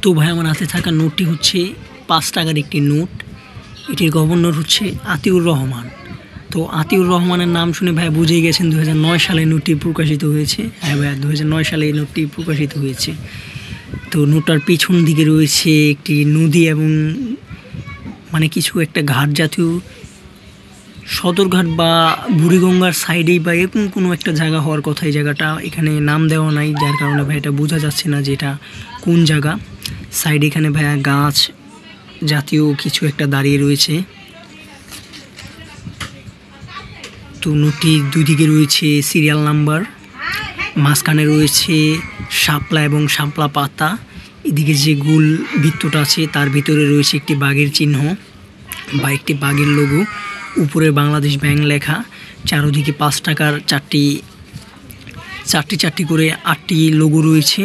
তো ভাই আমার হাতে থাকা নোটটি হচ্ছে 5 টাকার একটি নোট। এটির গভর্নর হচ্ছে আতিউর রহমান। তো আতিউর রহমানের নাম শুনে ভাই বুঝেই গেছেন 2009 সালে নোটটি প্রকাশিত হয়েছে। হ্যাঁ ভাই 2009 সালে এই নোটটি প্রকাশিত হয়েছে। তো নোটটার পিছন দিকে রয়েছে একটি নদী এবং মানে কিছু একটা ঘাট জাতীয়, সদরঘাট বা বুড়িগঙ্গার সাইডেই বা এরকম কোনো একটা জায়গা হওয়ার কথা। এই জায়গাটা এখানে নাম দেওয়া নাই, যার কারণে ভাই এটা বোঝা যাচ্ছে না যে এটা কোন জায়গা। সাইডে এখানে ভাইয়া গাছ জাতীয় কিছু একটা দাঁড়িয়ে রয়েছে। তো নোটটির দুই দিকে রয়েছে সিরিয়াল নাম্বার, মাঝখানে রয়েছে শাপলা এবং শাপলা পাতা। এদিকে যে গোল বৃত্তটা আছে তার ভিতরে রয়েছে একটি বাঘের চিহ্ন বা একটি বাঘের লোগো, উপরে বাংলাদেশ ব্যাংক লেখা। চারদিকে 5 টাকার চারটি করে 8টি লোগো রয়েছে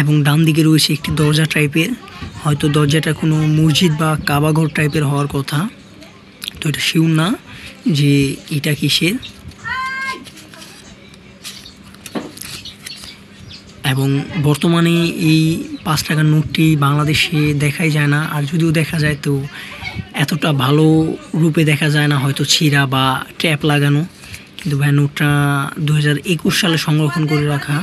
এবং ডান দিকে রয়েছে একটি দরজা টাইপের, হয়তো দরজাটা কোনো মসজিদ বা কাবাঘর টাইপের হওয়ার কথা। তো এটা শিওর না যে এটা কিসের। এবং বর্তমানে এই 5 টাকার নোটটি বাংলাদেশে দেখাই যায় না, আর যদিও দেখা যায় তো এতটা ভালো রূপে দেখা যায় না, হয়তো ছিঁড়া বা ট্যাপ লাগানো। কিন্তু ভাইয়া নোটটা 2021 সালে সংরক্ষণ করে রাখা,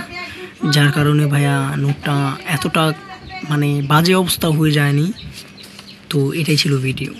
যার কারণে ভাইয়া নোটটা এতটা মানে বাজে অবস্থা হয়ে যায়নি। তো এটাই ছিল ভিডিও।